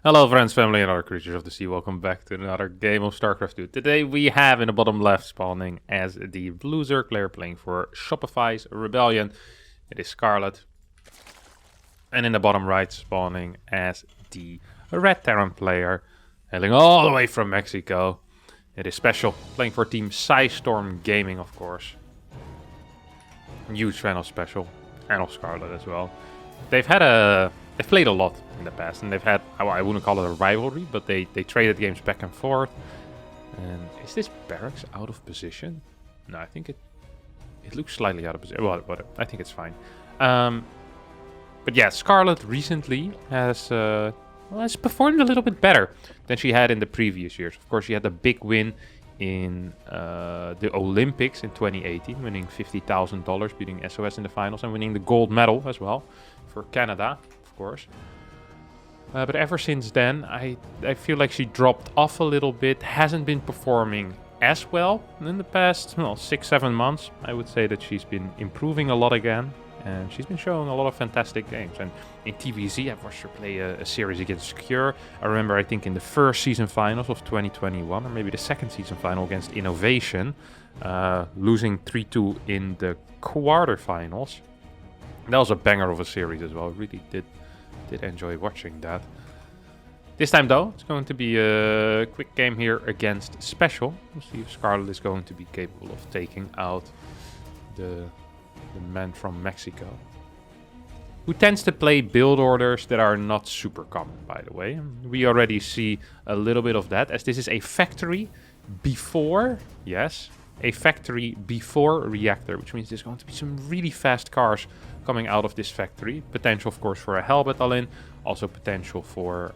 Hello friends, family and other creatures of the sea, welcome back to another game of StarCraft 2. Today we have in the bottom left spawning as the blue Zerg player playing for Shopify's Rebellion. It is Scarlett. And in the bottom right spawning as the red Terran player, hailing all the way from Mexico. It is Special, playing for Team Storm Gaming of course. Huge fan of Special and of Scarlett as well. They've played a lot in the past, and they've had, I wouldn't call it a rivalry, but they traded games back and forth. And is this barracks out of position? No, I think it looks slightly out of position. Well, I think it's fine. But yeah, Scarlett recently has performed a little bit better than she had in the previous years. Of course, she had a big win in the Olympics in 2018, winning $50,000, beating SOS in the finals, and winning the gold medal as well for Canada, of course. But ever since then, I feel like she dropped off a little bit, hasn't been performing as well in the past 6-7 months. I would say that she's been improving a lot again, and she's been showing a lot of fantastic games. And in TVZ, I've watched her play a series against Cure. I remember, I think in the first season finals of 2021, or maybe the second season final against Innovation, losing 3-2 in the quarterfinals. That was a banger of a series as well. I really did enjoy watching that. This time though, it's going to be a quick game here against Special. We'll see if Scarlett is going to be capable of taking out the man from Mexico, who tends to play build orders that are not super common, by the way. We already see a little bit of that, as this is a factory before, yes, a factory before reactor, which means there's going to be some really fast cars coming out of this factory. Potential, of course, for a Hell Battalion. Also potential for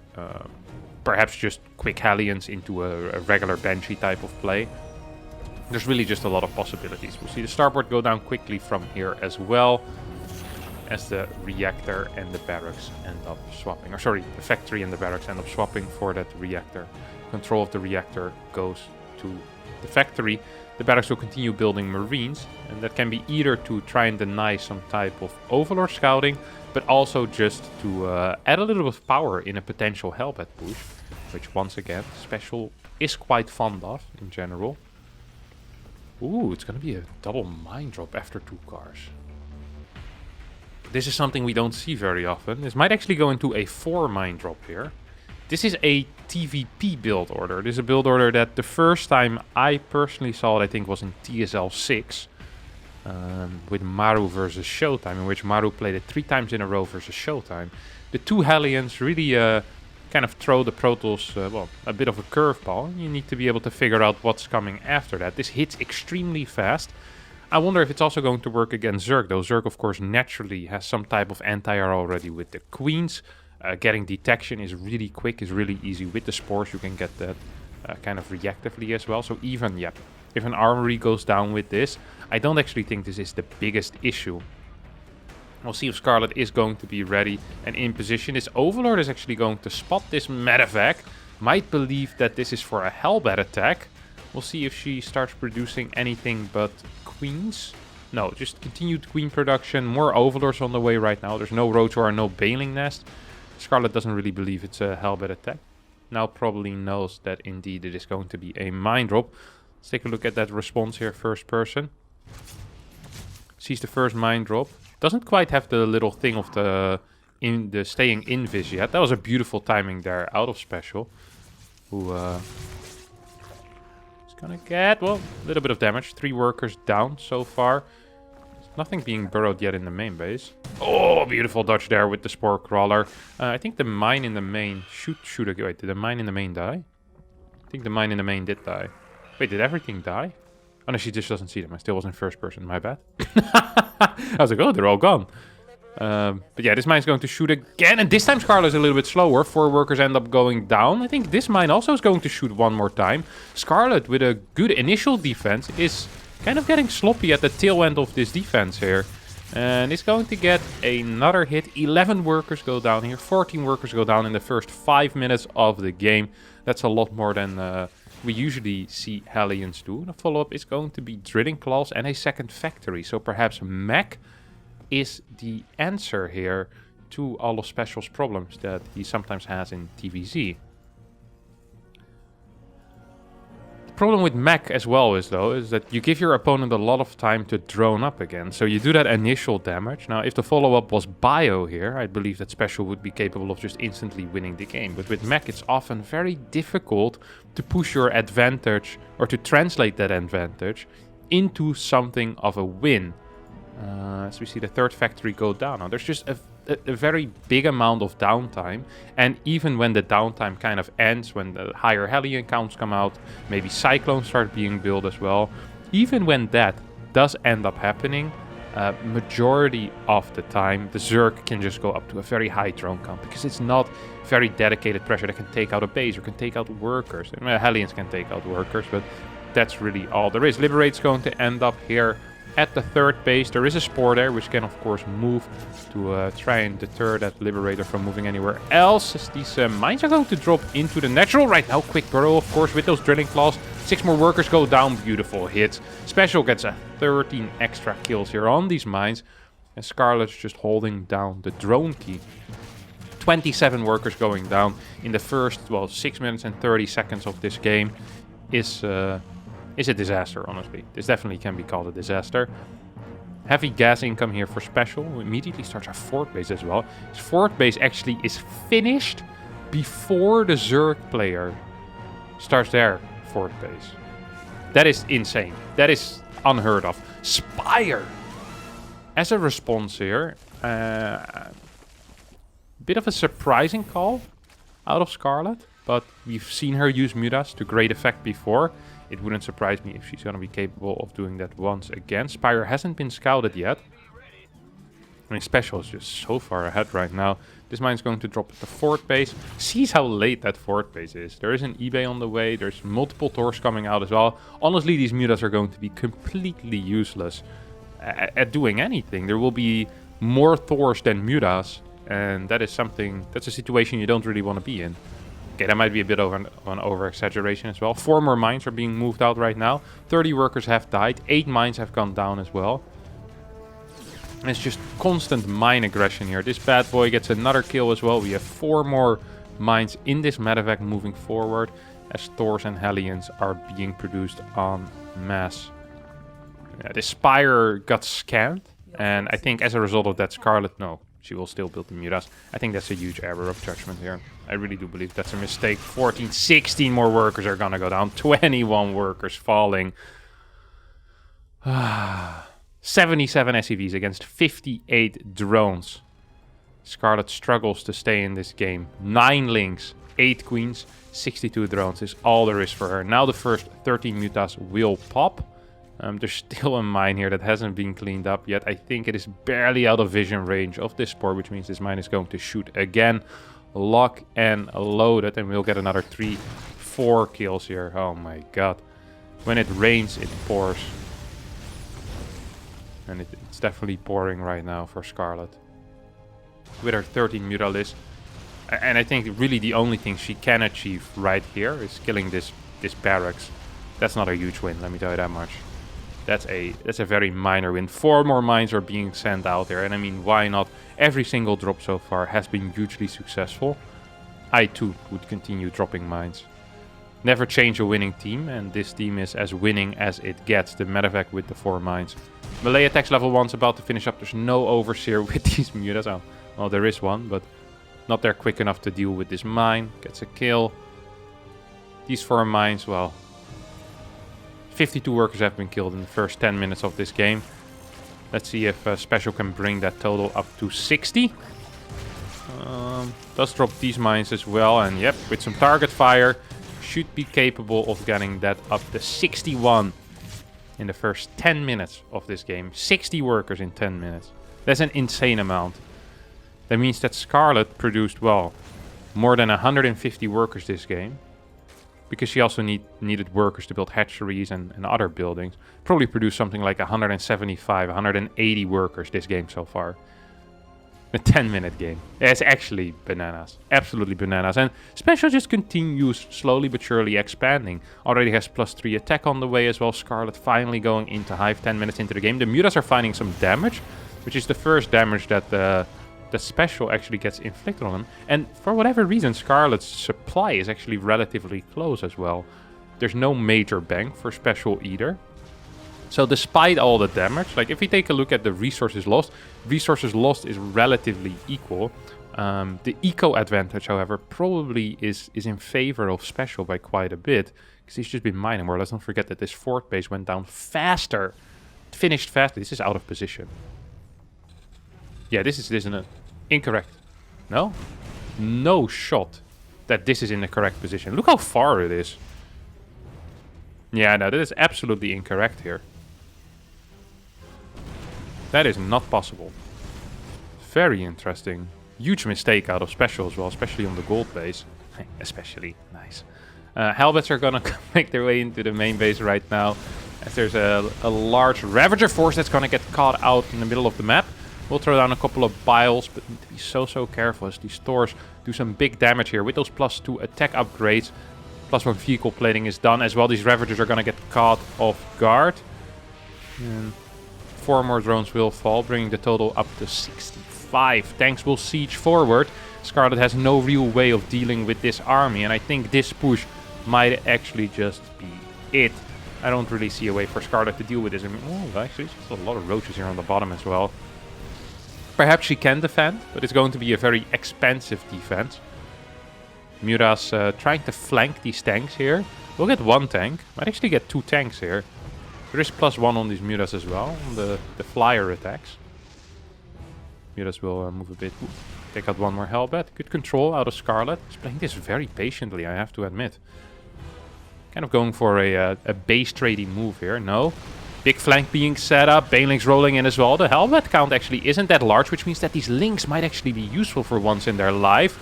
perhaps just quick Hellions into a regular Banshee type of play. There's really just a lot of possibilities. We'll see the starboard go down quickly from here as well, as the reactor and the barracks end up swapping. Or sorry, the factory and the barracks end up swapping for that reactor. Control of the reactor goes to the factory. The barracks will continue building Marines, and that can be either to try and deny some type of Overlord scouting, but also just to add a little bit of power in a potential Hellbat push, which once again, Special is quite fond of in general. Ooh, it's going to be a double mine drop after 2 cars. This is something we don't see very often. This might actually go into a 4 mine drop here. This is a TVP build order. This is a build order that the first time I personally saw it, I think, was in TSL 6. With Maru versus Showtime, in which Maru played it 3 times in a row versus Showtime. The 2 Hellions really kind of throw the Protoss, a bit of a curveball. You need to be able to figure out what's coming after that. This hits extremely fast. I wonder if it's also going to work against Zerg, though. Zerg, of course, naturally has some type of anti-air already with the Queens. Getting detection is really quick, is really easy. With the Spores, you can get that kind of reactively as well. So even, if an armory goes down with this, I don't actually think this is the biggest issue. We'll see if Scarlett is going to be ready and in position. This Overlord is actually going to spot this medevac. Might believe that this is for a Hellbat attack. We'll see if she starts producing anything but Queens. No, just continued Queen production. More Overlords on the way right now. There's no Rotor and no Bailing Nest. Scarlett doesn't really believe it's a Hellbat attack. Now probably knows that indeed it is going to be a mine drop. Let's take a look at that response here, first person. Sees the first mine drop. Doesn't quite have the little thing of the staying invis yet. That was a beautiful timing there out of Special. Who is gonna get, a little bit of damage. 3 workers down so far. Nothing being burrowed yet in the main base. Oh, beautiful dodge there with the Spore Crawler. I think the mine in the main shoot. Wait, did the mine in the main die? I think the mine in the main did die. Wait, did everything die? Oh no, she just doesn't see them. I still was in first person, my bad. I was like, oh, they're all gone. But yeah, this mine's going to shoot again. And this time Scarlett is a little bit slower. 4 workers end up going down. I think this mine also is going to shoot one more time. Scarlett, with a good initial defense, is kind of getting sloppy at the tail end of this defense here. And it's going to get another hit. 11 workers go down here. 14 workers go down in the first 5 minutes of the game. That's a lot more than we usually see Hellions do. The follow-up is going to be Drilling Claws and a second factory. So perhaps mech is the answer here to all of Special's problems that he sometimes has in TVZ. The problem with mech as well is that you give your opponent a lot of time to drone up again. So you do that initial damage. Now, if the follow-up was bio here, I believe that Special would be capable of just instantly winning the game. But with mech, it's often very difficult to push your advantage or to translate that advantage into something of a win. As we see the third factory go down. Now, there's just a very big amount of downtime, and even when the downtime kind of ends, when the higher Hellion counts come out, maybe Cyclones start being built as well, even when that does end up happening, majority of the time the Zerg can just go up to a very high drone count, because it's not very dedicated pressure that can take out a base or can take out workers. And, Hellions can take out workers, but that's really all there is. Liberate's going to end up here at the third base. There is a Spore there, which can of course move to try and deter that Liberator from moving anywhere else. As these mines are going to drop into the natural right now. Quick burrow, of course, with those drilling claws. 6 more workers go down. Beautiful hits. Special gets a 13 extra kills here on these mines. And Scarlett's just holding down the drone key. 27 workers going down in the first, well, 6 minutes and 30 seconds of this game is a disaster, honestly. This definitely can be called a disaster. Heavy gas income here for Special. Who immediately starts our fourth base as well. His fourth base actually is finished before the Zerg player starts their fourth base. That is insane. That is unheard of. Spire! As a response here, bit of a surprising call out of Scarlett, but we've seen her use Mutas to great effect before. It wouldn't surprise me if she's going to be capable of doing that once again. Spire hasn't been scouted yet. I mean, Special is just so far ahead right now. This mine's going to drop at the fourth base. Sees how late that fourth base is. There is an eBay on the way. There's multiple Thors coming out as well. Honestly, these Mutas are going to be completely useless at doing anything. There will be more Thors than Mutas. And that is something, that's a situation you don't really want to be in. Okay, that might be a bit of an over-exaggeration as well. 4 more mines are being moved out right now. 30 workers have died. 8 mines have gone down as well. And it's just constant mine aggression here. This bad boy gets another kill as well. We have 4 more mines in this medevac moving forward, as Thors and Hellions are being produced en masse. Yeah, this Spire got scanned, and I think as a result of that, Scarlett, no, she will still build the Mutas. I think that's a huge error of judgment here. I really do believe that's a mistake. 14, 16 more workers are gonna go down. 21 workers falling. 77 SCVs against 58 drones. Scarlett struggles to stay in this game. 9 links, 8 queens, 62 drones is all there is for her. Now the first 13 Mutas will pop. There's still a mine here that hasn't been cleaned up yet. I think it is barely out of vision range of this Spore, which means this mine is going to shoot again. Lock and loaded, and we'll get another 3, 4 kills here. Oh my god. When it rains, it pours. And it's definitely pouring right now for Scarlett. With her 13 Mutalis. And I think really the only thing she can achieve right here is killing this barracks. That's not a huge win, let me tell you that much. That's a very minor win. 4 more mines are being sent out there, and I mean, why not? Every single drop so far has been hugely successful. I too would continue dropping mines. Never change a winning team, and this team is as winning as it gets. The medevac with the 4 mines. Melee attacks level 1's about to finish up. There's no overseer with these Mutas. Oh, well, there is one, but not there quick enough to deal with this mine. Gets a kill. These 4 mines, well, 52 workers have been killed in the first 10 minutes of this game. Let's see if Special can bring that total up to 60. Does drop these mines as well, and yep, with some target fire, should be capable of getting that up to 61 in the first 10 minutes of this game. 60 workers in 10 minutes. That's an insane amount. That means that Scarlett produced, well, more than 150 workers this game. Because she also needed workers to build hatcheries and other buildings. Probably produced something like 175, 180 workers this game so far. A 10-minute game. It's actually bananas. Absolutely bananas. And Special just continues slowly but surely expanding. Already has +3 attack on the way as well. Scarlett finally going into Hive 10 minutes into the game. The Mutas are finding some damage, which is the first damage that the special actually gets inflicted on him. And for whatever reason, Scarlett's supply is actually relatively close as well. There's no major bank for special either. So despite all the damage, like if we take a look at the resources lost is relatively equal. The eco advantage, however, probably is in favor of special by quite a bit. Because he's just been mining more. Let's not forget that this fort base went down faster. Finished faster. This is out of position. Yeah, this isn't incorrect. No? No shot that this is in the correct position. Look how far it is. Yeah, no, that is absolutely incorrect here. That is not possible. Very interesting. Huge mistake out of special as well, especially on the gold base. Especially. Nice. Halberds are gonna make their way into the main base right now. As there's a large Ravager force that's gonna get caught out in the middle of the map. We'll throw down a couple of biles, but need to be so careful as these Thors do some big damage here. With those +2 attack upgrades, +1 vehicle plating is done as well. These Ravagers are gonna get caught off guard. And 4 more drones will fall, bringing the total up to 65. Tanks will siege forward. Scarlett has no real way of dealing with this army, and I think this push might actually just be it. I don't really see a way for Scarlett to deal with this. I mean, oh, actually, there's a lot of roaches here on the bottom as well. Perhaps she can defend, but it's going to be a very expensive defense. Mura's trying to flank these tanks here. We'll get 1 tank. Might actually get 2 tanks here. There is +1 on these Muras as well, on the flyer attacks. Muras will move a bit. Ooh, take out 1 more Hellbat. Good control out of Scarlett. He's playing this very patiently, I have to admit. Kind of going for a base trading move here. No. Big flank being set up. Banelings rolling in as well. The Hellbat count actually isn't that large, which means that these links might actually be useful for once in their life.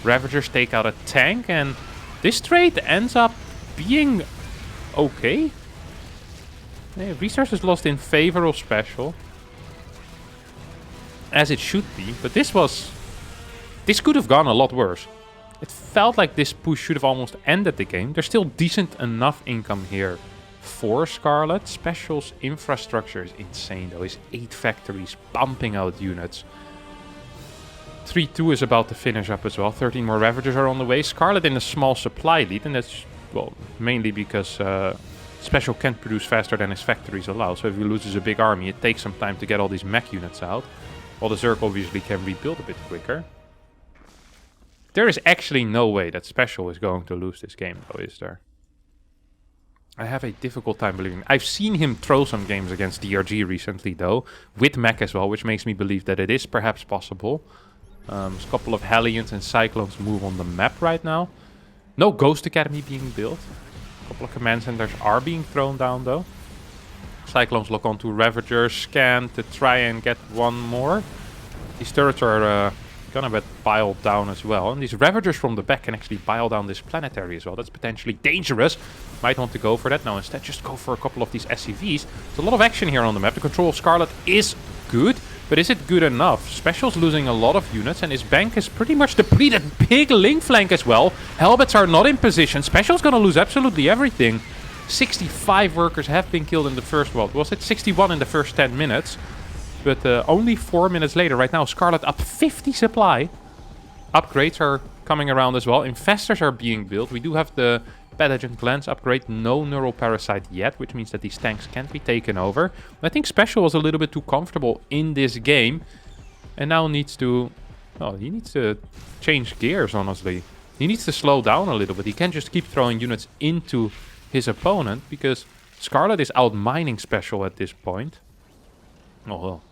Ravagers take out a tank, and this trade ends up being okay. Yeah, resources lost in favor of special. As it should be, but this could have gone a lot worse. It felt like this push should have almost ended the game. There's still decent enough income here for Scarlett. Special's infrastructure is insane though. It's 8 factories pumping out units. 3-2 is about to finish up as well. 13 more Ravagers are on the way. Scarlett in a small supply lead, and that's, well, mainly because Special can't produce faster than his factories allow. So if he loses a big army, it takes some time to get all these mech units out. While the Zerg obviously can rebuild a bit quicker. There is actually no way that Special is going to lose this game, though, is there? I have a difficult time believing. I've seen him throw some games against DRG recently, though, with mech as well, which makes me believe that it is perhaps possible. There's a couple of Hellions and Cyclones move on the map right now. No Ghost Academy being built. A couple of command centers are being thrown down, though. Cyclones lock onto Ravagers, scan to try and get 1 more. These turrets are gonna get piled down as well. And these Ravagers from the back can actually pile down this planetary as well. That's potentially dangerous. Might want to go for that. No, instead just go for a couple of these SCVs. There's a lot of action here on the map. The control of Scarlett is good, but is it good enough? Special's losing a lot of units, and his bank is pretty much depleted. Big link flank as well. Hellbats are not in position. Special's gonna lose absolutely everything. 65 workers have been killed in the first, well, was it 61 in the first 10 minutes? But only 4 minutes later, right now, Scarlett up 50 supply. Upgrades are coming around as well. Infestors are being built. We do have the Pathogen Cleanse upgrade. No Neural Parasite yet, which means that these tanks can't be taken over. I think Special was a little bit too comfortable in this game. And now needs to... well, he needs to change gears, honestly. He needs to slow down a little bit. He can't just keep throwing units into his opponent, because Scarlett is out-mining Special at this point. Oh, well.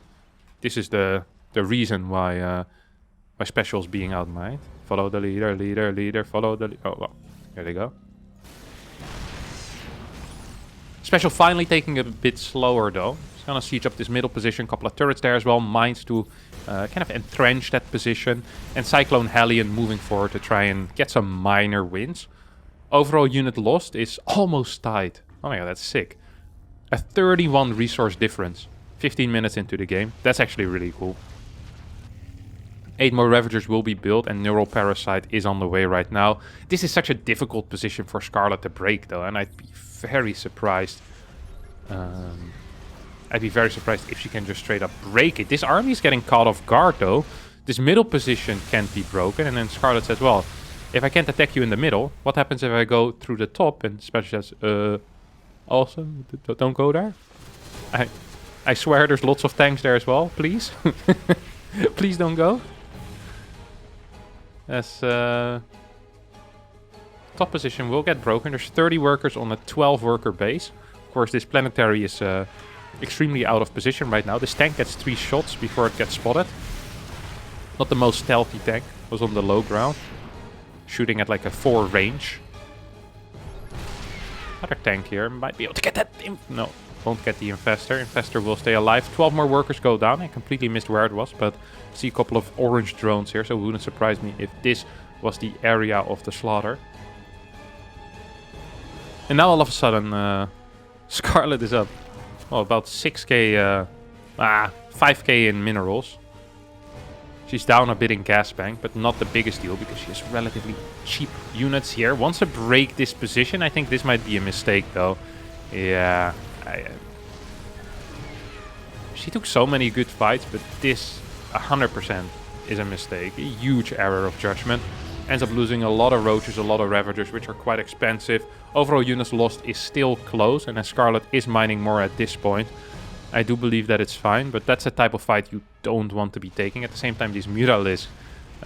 This is the reason why Special's being out-mined. Follow the leader, follow the... oh, well. There they go. Special finally taking it a bit slower, though. He's gonna siege up this middle position. Couple of turrets there as well. Mines to kind of entrench that position. And Cyclone Hellion moving forward to try and get some minor wins. Overall unit lost is almost tied. Oh my god, that's sick. A 31 resource difference. 15 minutes into the game. That's actually really cool. 8 more Ravagers will be built, and Neural Parasite is on the way right now. This is such a difficult position for Scarlett to break, though, and I'd be very surprised. I'd be very surprised if she can just straight up break it. This army is getting caught off guard, though. this middle position can't be broken. And then Scarlett says, well, if I can't attack you in the middle, what happens if I go through the top? And Special says, also, don't go there. I swear there's lots of tanks there as well, please. Please don't go. As top position will get broken. There's 30 workers on a 12 worker base. Of course, this planetary is extremely out of position right now. This tank gets 3 shots before it gets spotted. Not the most stealthy tank. Was on the low ground. Shooting at like a 4 range. Another tank here might be able to get that. No, won't get the infestor. Infestor will stay alive. 12 more workers go down. I completely missed where it was, but see a couple of orange drones here, so it wouldn't surprise me if this was the area of the slaughter. And now all of a sudden, Scarlett is up. Well, about 6k, 5k in minerals. She's down a bit in gas bank, but not the biggest deal because she has relatively cheap units here. Wants to break this position. I think this might be a mistake, though. Yeah. She took so many good fights, but this 100% is a mistake. A huge error of judgment. Ends up losing a lot of roaches, a lot of ravagers, which are quite expensive. Overall units lost is still close, and as Scarlett is mining more at this point, I do believe that it's fine, but that's a type of fight you don't want to be taking. At the same time, these Mutalisks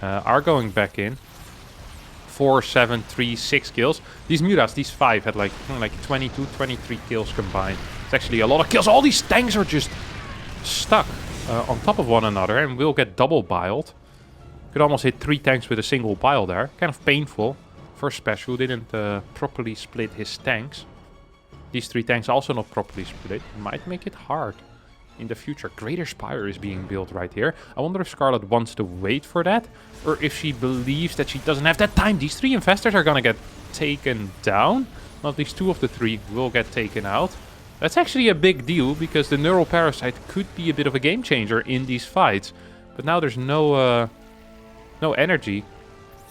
are going back in. 4, 7, 3, 6 kills. These Mutas, these 5 had like 22, 23 kills combined. It's actually a lot of kills. All these tanks are just stuck on top of one another and will get double biled. Could almost hit 3 tanks with a single bile there. Kind of painful for Special. Didn't properly split his tanks. These 3 tanks also not properly split. Might make it hard in the future. Greater Spire is being built right here. I wonder if Scarlett wants to wait for that, or if she believes that she doesn't have that time. These 3 infestors are gonna get taken down. Well, at least 2 of the 3 will get taken out. That's actually a big deal, because the Neural Parasite could be a bit of a game changer in these fights. But now there's no energy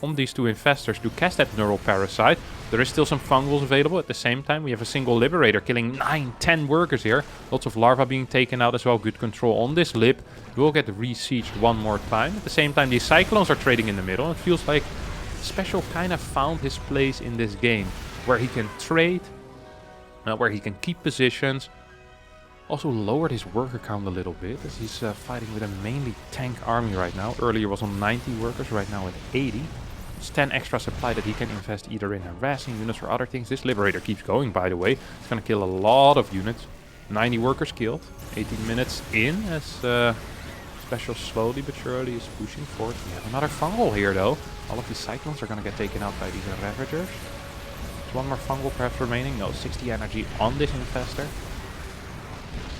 on these 2 infestors to cast that Neural Parasite. There is still some fungals available at the same time. We have a single Liberator killing 9, 10 workers here. Lots of larva being taken out as well. Good control on this Lib. We'll get re-sieged one more time. At the same time, these Cyclones are trading in the middle. It feels like Special kind of found his place in this game, where he can trade, where he can keep positions. Also lowered his worker count a little bit, as he's fighting with a mainly tank army right now. Earlier was on 90 workers, right now at 80. It's 10 extra supply that he can invest either in harassing units or other things. This Liberator keeps going, by the way. It's going to kill a lot of units. 90 workers killed. 18 minutes in, as Special slowly but surely is pushing forward. We have another fungal here, though. All of these Cyclones are going to get taken out by these Ravagers. There's one more fungal perhaps remaining. No, 60 energy on this Infestor.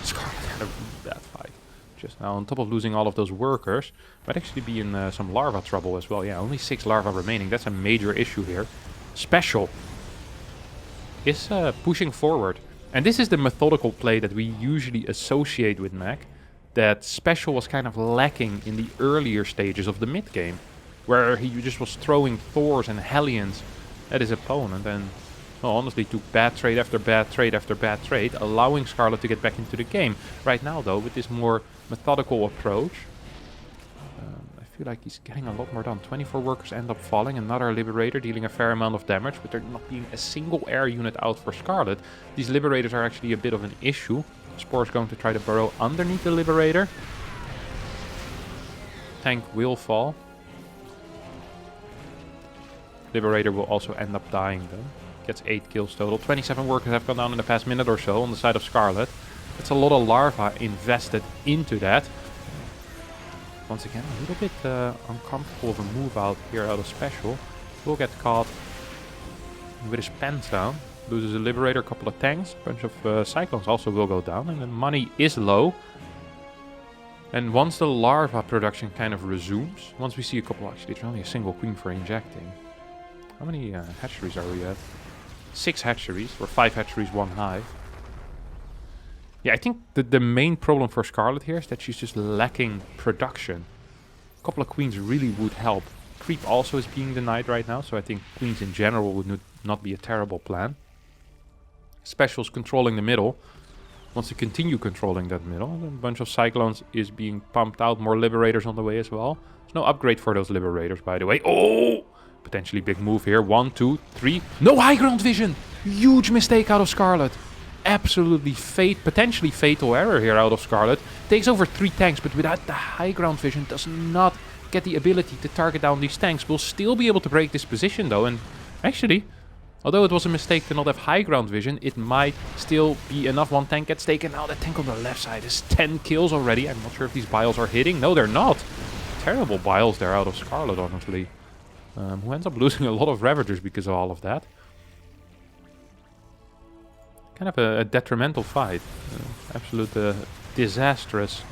Scarlett had a bad fight just now. On top of losing all of those workers, might actually be in some larva trouble as well. Yeah, only 6 larva remaining. That's a major issue here. Special is pushing forward. And this is the methodical play that we usually associate with Mac. That Special was kind of lacking in the earlier stages of the mid-game, where he just was throwing Thors and Hellions at his opponent, and well, honestly took bad trade after bad trade after bad trade, allowing Scarlett to get back into the game. Right now, though, with this more methodical approach, I feel like he's getting a lot more done. 24 workers end up falling, another Liberator dealing a fair amount of damage, but there not being a single air unit out for Scarlett. These Liberators are actually a bit of an issue. Spore is going to try to burrow underneath the Liberator. Tank will fall. Liberator will also end up dying though. Gets 8 kills total. 27 workers have gone down in the past minute or so on the side of Scarlett. It's a lot of larva invested into that. Once again, a little bit uncomfortable of a move out here out of Special. Will get caught with his pants down. Loses a Liberator, a couple of tanks. A bunch of Cyclones also will go down. And the money is low. And once the larva production kind of resumes, once we see a couple, actually there's only a single queen for injecting. How many hatcheries are we at? 6 hatcheries, or 5 hatcheries, 1 hive. Yeah, I think the main problem for Scarlett here is that she's just lacking production. A couple of queens really would help. Creep also is being denied right now, so I think queens in general would not be a terrible plan. Special's controlling the middle. wants to continue controlling that middle. A bunch of Cyclones is being pumped out. More Liberators on the way as well. There's no upgrade for those Liberators, by the way. Oh! Potentially big move here. 1, 2, 3. No high ground vision! Huge mistake out of Scarlett. Absolutely potentially fatal error here out of Scarlett. Takes over 3 tanks, but without the high ground vision does not get the ability to target down these tanks. Will still be able to break this position though, and actually, although it was a mistake to not have high ground vision, it might still be enough. 1 tank gets taken. Now the tank on the left side is 10 kills already. I'm not sure if these biles are hitting. No, they're not. Terrible biles there out of Scarlett, honestly. Who ends up losing a lot of Ravagers because of all of that. Kind of a detrimental fight. Absolute disastrous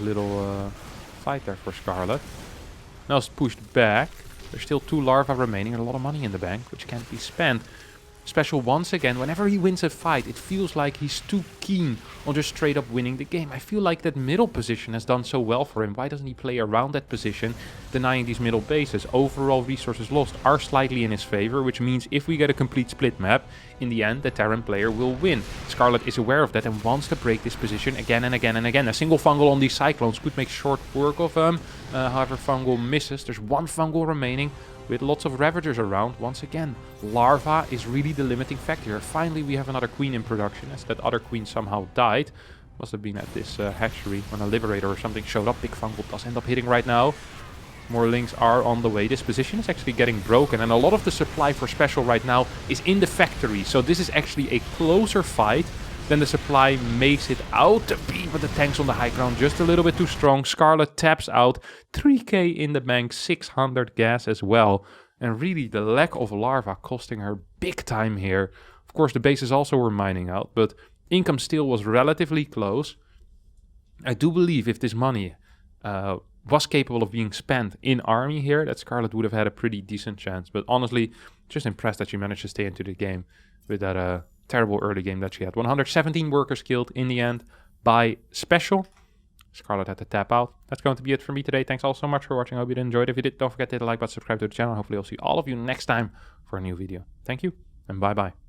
little fight there for Scarlett. Now it's pushed back. There's still 2 larvae remaining and a lot of money in the bank, which can't be spent. Special once again, whenever he wins a fight, it feels like he's too keen on just straight up winning the game. I feel like that middle position has done so well for him. Why doesn't he play around that position, denying these middle bases? Overall resources lost are slightly in his favor, which means if we get a complete split map, in the end the Terran player will win. Scarlett is aware of that and wants to break this position again and again and again. A single fungal on these Cyclones could make short work of them. However, fungal misses. There's 1 fungal remaining. With lots of Ravagers around, once again, larva is really the limiting factor here. Finally, we have another queen in production, as that other queen somehow died. Must have been at this hatchery when a Liberator or something showed up. Big fungal does end up hitting right now. More links are on the way. This position is actually getting broken, and a lot of the supply for special right now is in the factory. So this is actually a closer fight than the supply makes it out to be, but the tanks on the high ground just a little bit too strong. Scarlett taps out, 3k in the bank, 600 gas as well. And really the lack of larva costing her big time here. Of course the bases also were mining out, but income still was relatively close. I do believe if this money was capable of being spent in army here, that Scarlett would have had a pretty decent chance. But honestly, just impressed that she managed to stay into the game with that terrible early game that she had. 117 workers killed in the end by special. Scarlett had to tap out. That's going to be it for me today. Thanks all so much for watching. I hope you did enjoy it. If you did, don't forget to hit the like button, subscribe to the channel. Hopefully I'll see all of you next time for a new video. Thank you and bye bye.